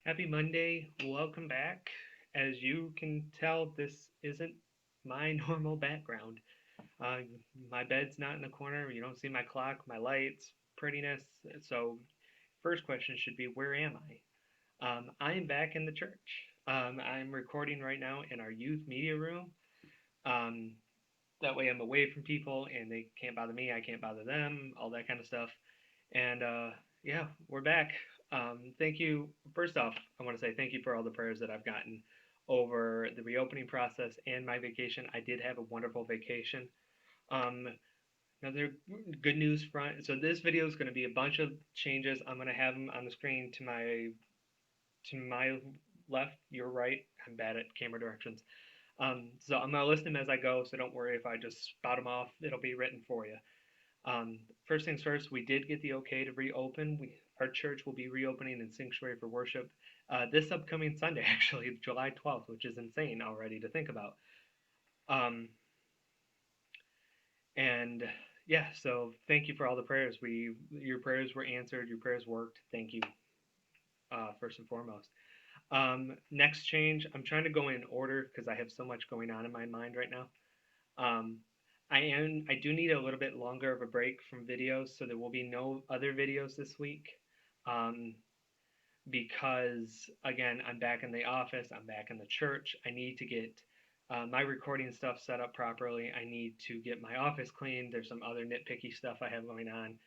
Happy Monday. Welcome back. As you can tell, this isn't my normal background. Uh, my bed's not in the corner. You don't see my clock, my lights, prettiness. So, first question should be, where am I? I am back in the church. I'm recording right now in our youth media room. Um, that way I'm away from people and they can't bother me. I can't bother them, all that kind of stuff. And yeah, we're back. Thank you. First off, I want to say thank you for all the prayers that I've gotten over the reopening process and my vacation. I did have a wonderful vacation. Um, Another good news front. So this video is going to be a bunch of changes. I'm going to have them on the screen to my left, your right. I'm bad at camera directions. So I'm going to list them as I go. So don't worry if I just spout them off. It'll be written for you. First things first, we did get the okay to reopen. Our church will be reopening in sanctuary for worship this upcoming Sunday, actually, July 12th, which is insane already to think about. Um, and yeah, so thank you for all the prayers. Your prayers were answered. Your prayers worked. Thank you, first and foremost. Next change, I'm trying to go in order because I have so much going on in my mind right now. Um, I do need a little bit longer of a break from videos, so there will be no other videos this week. Um, because again, I'm back in the office, I'm back in the church. I need to get my recording stuff set up properly. I need to get my office cleaned. There's some other nitpicky stuff I have going on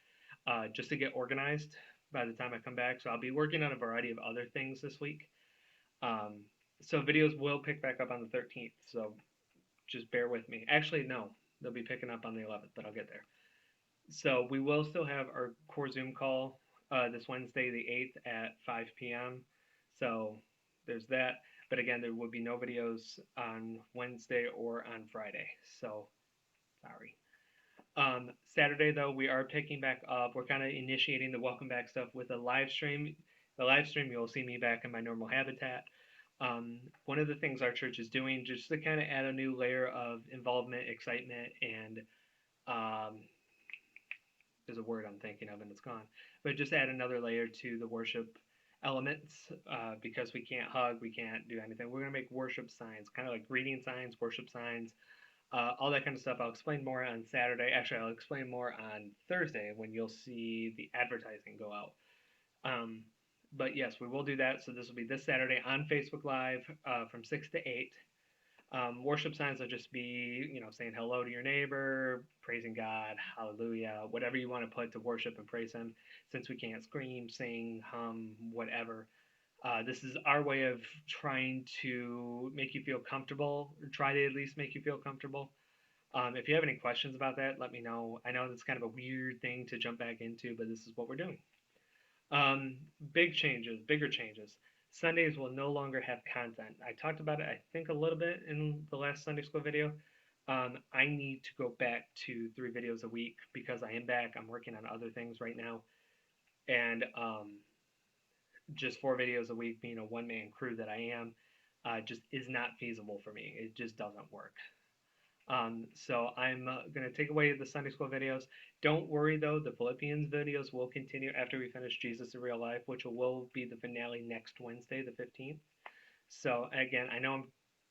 just to get organized by the time I come back. So I'll be working on a variety of other things this week. Um, so videos will pick back up on the 13th. So just bear with me. Actually, no, they'll be picking up on the 11th, but I'll get there. So we will still have our core Zoom call this Wednesday, the 8th at 5 p.m. So there's that. But again, there will be no videos on Wednesday or on Friday. So sorry. Saturday, though, we are picking back up. We're kind of initiating the welcome back stuff with a live stream. The live stream, you'll see me back in my normal habitat. One of the things our church is doing, just to kind of add a new layer of involvement, excitement, and um, there's a word I'm thinking of and it's gone. But just add another layer to the worship elements because we can't hug, we can't do anything. We're going to make worship signs, kind of like greeting signs, worship signs, all that kind of stuff. I'll explain more on Saturday. Actually, I'll explain more on Thursday when you'll see the advertising go out. Um, but yes, we will do that. So this will be this Saturday on Facebook Live from 6 to 8. Worship signs will just be, saying hello to your neighbor, praising God, hallelujah, whatever you want to put to worship and praise Him. Since we can't scream, sing, hum, whatever, this is our way of trying to make you feel comfortable, or try to at least make you feel comfortable. If you have any questions about that, let me know. I know that's kind of a weird thing to jump back into, but this is what we're doing. Um, Big changes, bigger changes. Sundays will no longer have content. I talked about it, I think, a little bit in the last Sunday school video. I need to go back to 3 videos a week because I am back. I'm working on other things right now. And just 4 videos a week, being a one man crew that I am, just is not feasible for me. It just doesn't work. So I'm going to take away the Sunday school videos. Don't worry though, the Philippians videos will continue after we finish Jesus in Real Life, which will be the finale next Wednesday, the 15th. So again, I know I'm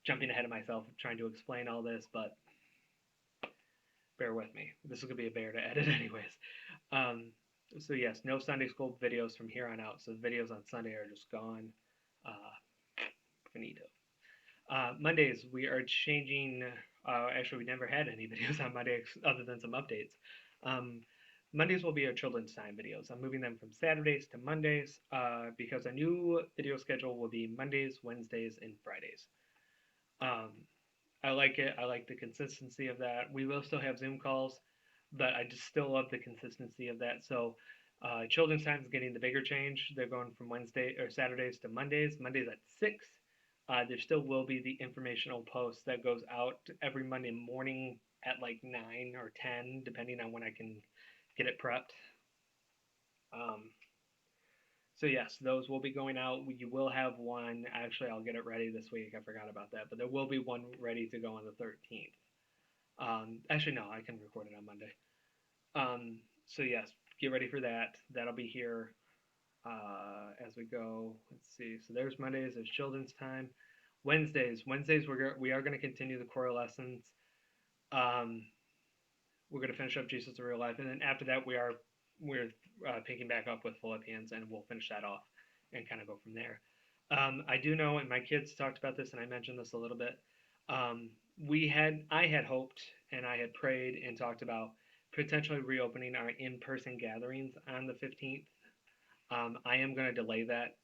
jumping ahead of myself trying to explain all this, but bear with me. This is going to be a bear to edit anyways. Um, so yes, no Sunday school videos from here on out. So the videos on Sunday are just gone. Finito. Mondays, we are changing. Actually, we never had any videos on Mondays other than some updates. Um, Mondays will be our children's time videos. I'm moving them from Saturdays to Mondays because a new video schedule will be Mondays, Wednesdays, and Fridays. Um, I like it. I like the consistency of that. We will still have Zoom calls, but I just still love the consistency of that. So, children's time is getting the bigger change. They're going from Wednesday or Saturdays to Mondays. Mondays at 6. There still will be the informational post that goes out every Monday morning at like 9 or 10, depending on when I can get it prepped. Um, so yes, those will be going out. You will have one. Actually, I'll get it ready this week. I forgot about that, but there will be one ready to go on the 13th. Actually, no, I can record it on Monday. So yes, get ready for that. That'll be here. as we go. Let's see. So there's Mondays. There's children's time. Wednesdays we are going to continue the core lessons. Um, we're going to finish up Jesus in Real Life, and then after that we're picking back up with Philippians, and we'll finish that off and kind of go from there. I do know, and my kids talked about this, and I mentioned this a little bit. Um, I had hoped, and I had prayed and talked about potentially reopening our in-person gatherings on the 15th. I am going to delay that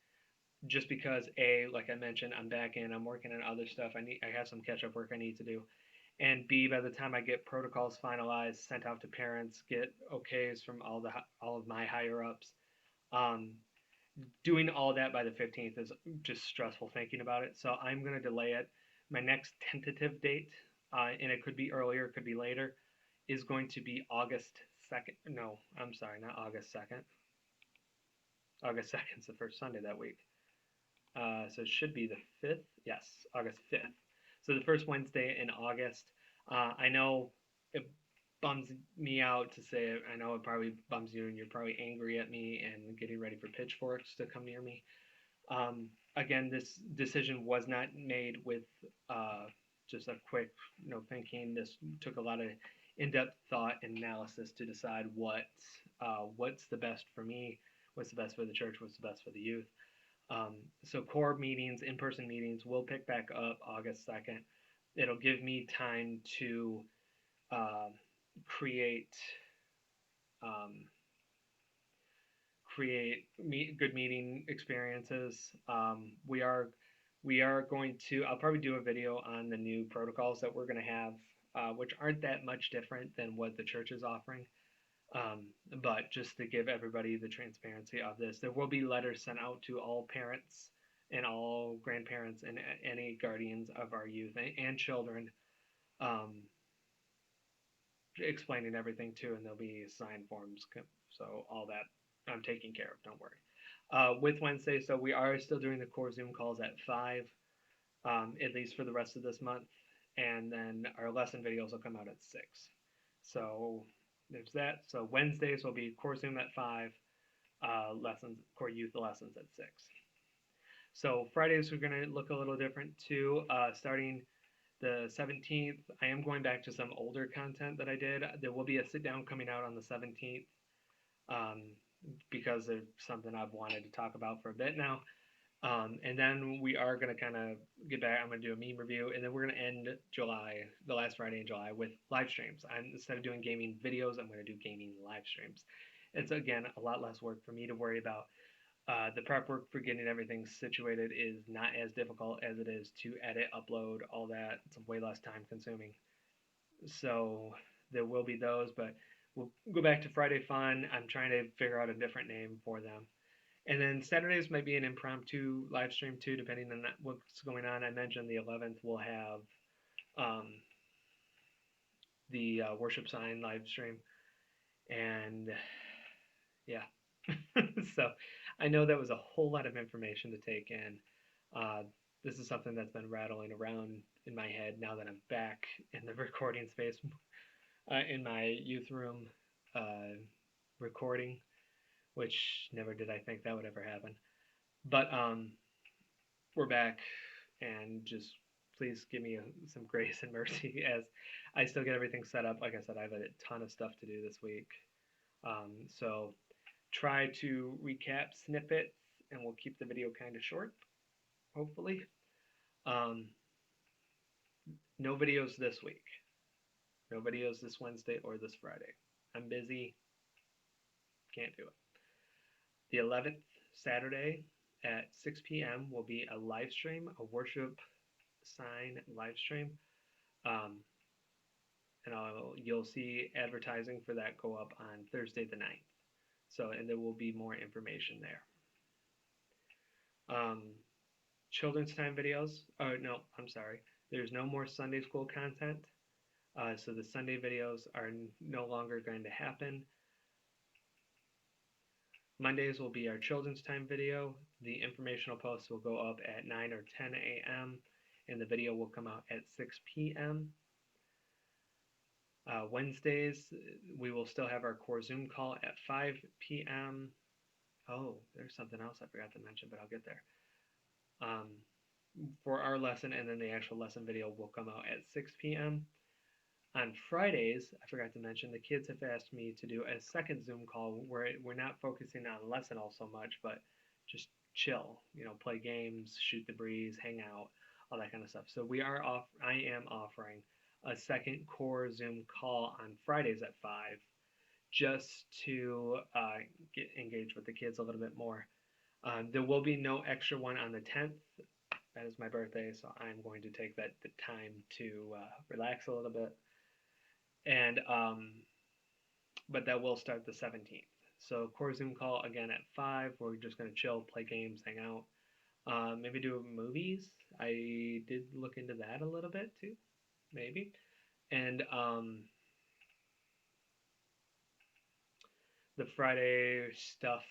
just because like I mentioned, I'm back in. I'm working on other stuff. I have some catch-up work I need to do, and B, by the time I get protocols finalized, sent out to parents, get okays from all of my higher ups, um, doing all that by the 15th is just stressful thinking about it. So I'm going to delay it. My next tentative date, and it could be earlier, it could be later, is going to be August 2nd. No, I'm sorry, not August 2nd. August 2nd is the first Sunday that week. So it should be the 5th. Yes, August 5th. So the first Wednesday in August. I know it bums me out to say it. I know it probably bums you, and you're probably angry at me and getting ready for pitchforks to come near me. Again, this decision was not made with just a quick, thinking. This took a lot of in-depth thought and analysis to decide what's the best for me, what's the best for the church, what's the best for the youth. So core meetings, in-person meetings, will pick back up August 2nd. It'll give me time to uh, create um, good meeting experiences. We are going to. I'll probably do a video on the new protocols that we're going to have, which aren't that much different than what the church is offering. But just to give everybody the transparency of this, there will be letters sent out to all parents and all grandparents and any guardians of our youth and children, um, explaining everything too, and there'll be signed forms. So all that I'm taking care of. Don't worry. With Wednesday, so we are still doing the core Zoom calls at 5, at least for the rest of this month, and then our lesson videos will come out at 6. So there's that. So Wednesdays will be core Zoom at 5, lessons, core youth lessons at 6. So Fridays are going to look a little different too. Starting the 17th, I am going back to some older content that I did. There will be a sit down coming out on the 17th, um, because it's something I've wanted to talk about for a bit now. And then we are going to kind of get back. I'm going to do a meme review, and then we're going to end July, the last Friday in July, with live streams. Instead of doing gaming videos, I'm going to do gaming live streams. It's, again, a lot less work for me to worry about. The prep work for getting everything situated is not as difficult as it is to edit, upload, all that. It's way less time consuming. So there will be those, but we'll go back to Friday Fun. I'm trying to figure out a different name for them. And then Saturdays might be an impromptu live stream too, depending on what's going on. I mentioned the 11th we'll have um, the worship sign live stream, and yeah. So I know that was a whole lot of information to take in. Uh, this is something that's been rattling around in my head now that I'm back in the recording space, in my youth room, recording, which never did I think that would ever happen. But we're back, and just please give me some grace and mercy as I still get everything set up. Like I said, I have a ton of stuff to do this week. So try to recap snippets, and we'll keep the video kind of short, hopefully. Um, no videos this week. No videos this Wednesday or this Friday. I'm busy. Can't do it. The 11th, Saturday at 6 p.m. will be a live stream, a worship sign live stream. And you'll see advertising for that go up on Thursday the 9th. So, and there will be more information there. Children's time videos. Oh, no, I'm sorry. There's no more Sunday school content. So the Sunday videos are no longer going to happen. Mondays will be our children's time video. The informational posts will go up at 9 or 10 a.m. and the video will come out at 6 p.m. Wednesdays, we will still have our core Zoom call at 5 p.m. Oh, there's something else I forgot to mention, but I'll get there. Um, for our lesson, and then the actual lesson video will come out at 6 p.m. On Fridays, I forgot to mention, the kids have asked me to do a second Zoom call where we're not focusing on lesson all so much, but just chill, play games, shoot the breeze, hang out, all that kind of stuff. So I am offering a second core Zoom call on Fridays at 5 just to get engaged with the kids a little bit more. There will be no extra one on the 10th. That is my birthday, so I'm going to take the time to relax a little bit. And but that will start the 17th. So core Zoom call again at 5. We're just gonna chill, play games, hang out. Maybe do movies. I did look into that a little bit too, maybe. And the Friday stuff.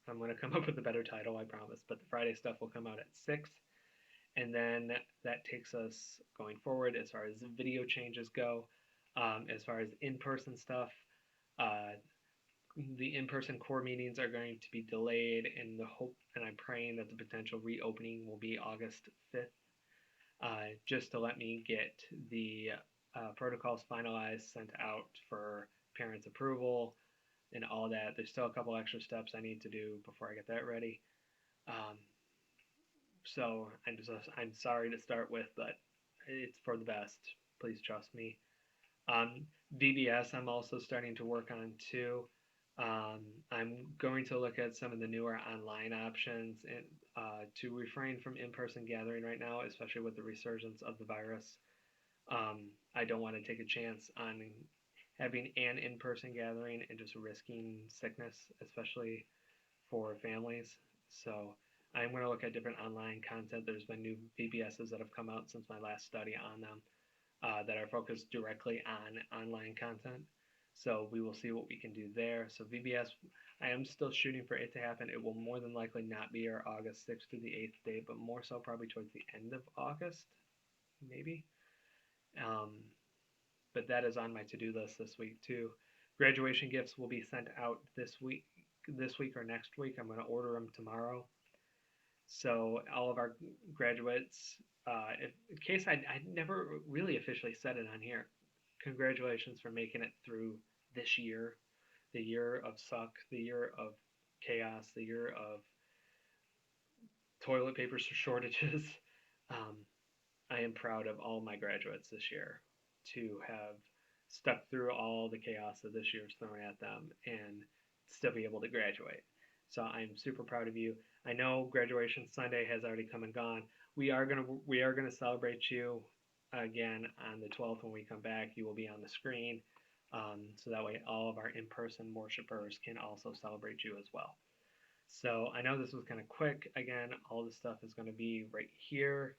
I'm gonna come up with a better title, I promise. But the Friday stuff will come out at 6, and then that takes us going forward as far as video changes go. As far as in-person stuff, uh, the in-person core meetings are going to be delayed in the hope, and I'm praying that the potential reopening will be August 5th, just to let me get the protocols finalized, sent out for parents' approval, and all that. There's still a couple extra steps I need to do before I get that ready. Um, so I'm sorry to start with, but it's for the best. Please trust me. VBS I'm also starting to work on too. Um, I'm going to look at some of the newer online options and to refrain from in-person gathering right now, especially with the resurgence of the virus. I don't want to take a chance on having an in-person gathering and just risking sickness, especially for families. So I'm going to look at different online content. There's been new VBSs that have come out since my last study on them that are focused directly on online content. So we will see what we can do there. So VBS, I am still shooting for it to happen. It will more than likely not be our August 6th to the 8th date, but more so probably towards the end of August, maybe. Um, but that is on my to-do list this week too. Graduation gifts will be sent out this week or next week. I'm going to order them tomorrow. So all of our graduates, in case I never really officially said it on here, congratulations for making it through this year, the year of suck, the year of chaos, the year of toilet paper shortages. Um, I am proud of all my graduates this year to have stuck through all the chaos that this year's thrown at them and still be able to graduate. So I'm super proud of you. I know graduation Sunday has already come and gone. We are gonna celebrate you again on the 12th when we come back. You will be on the screen, so that way all of our in-person worshipers can also celebrate you as well. So I know this was kind of quick. Again, all this stuff is going to be right here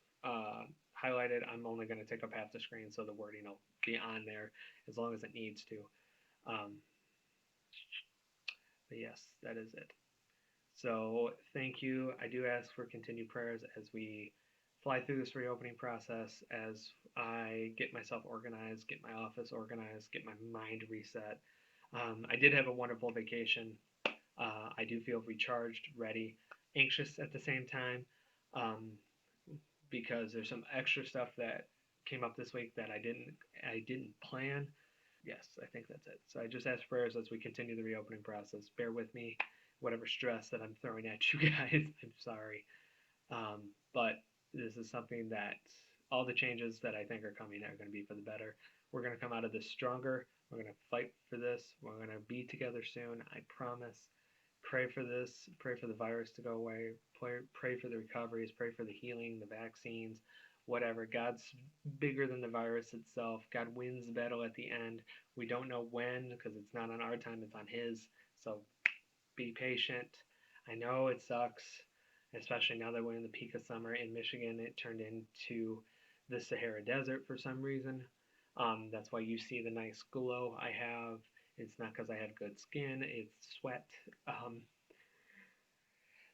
highlighted. I'm only going to take up half the screen so the wording will be on there as long as it needs to. Um, but yes, that is it. So thank you. I do ask for continued prayers as we fly through this reopening process, as I get myself organized, get my office organized, get my mind reset. I did have a wonderful vacation. I do feel recharged, ready, anxious at the same time, um, because there's some extra stuff that came up this week that I didn't plan. Yes, I think that's it. So I just ask prayers as we continue the reopening process. Bear with me, whatever stress that I'm throwing at you guys. I'm sorry, but this is something that all the changes that I think are coming are going to be for the better. We're going to come out of this stronger. We're going to fight for this. We're going to be together soon. I promise. Pray for this. Pray for the virus to go away. Pray for the recoveries. Pray for the healing, the vaccines, whatever. God's bigger than the virus itself. God wins the battle at the end. We don't know when because it's not on our time, it's on His. So be patient. I know it sucks, especially now that we're in the peak of summer in Michigan. It turned into the Sahara Desert for some reason. That's why you see the nice glow I have. It's not because I have good skin, it's sweat. Um,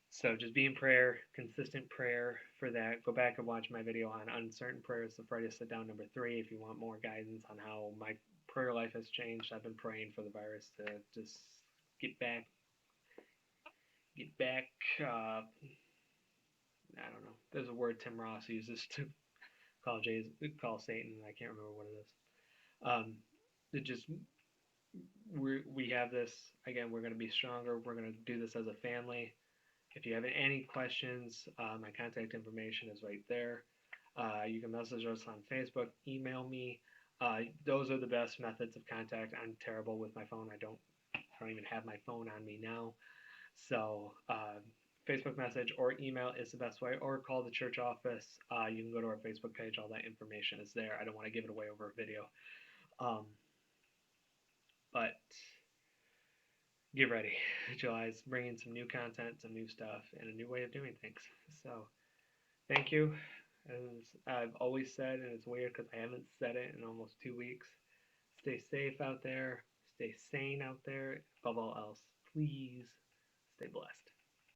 so just be in prayer, consistent prayer for that. Go back and watch my video on Uncertain Prayers, the Friday Sit Down #3, if you want more guidance on how my prayer life has changed. I've been praying for the virus to just get back get back. I don't know. There's a word Tim Ross uses to call Satan. I can't remember what it is. It just we have this again. We're going to be stronger. We're going to do this as a family. If you have any questions, my contact information is right there. You can message us on Facebook, email me. Those are the best methods of contact. I'm terrible with my phone. I don't even have my phone on me now. So Facebook message or email is the best way, or call the church office. You can go to our Facebook page. All that information is there. I don't want to give it away over a video. But get ready. July's bringing some new content, some new stuff, and a new way of doing things. So thank you. As I've always said, and it's weird because I haven't said it in almost 2 weeks, stay safe out there, stay sane out there. Above all else, please stay blessed.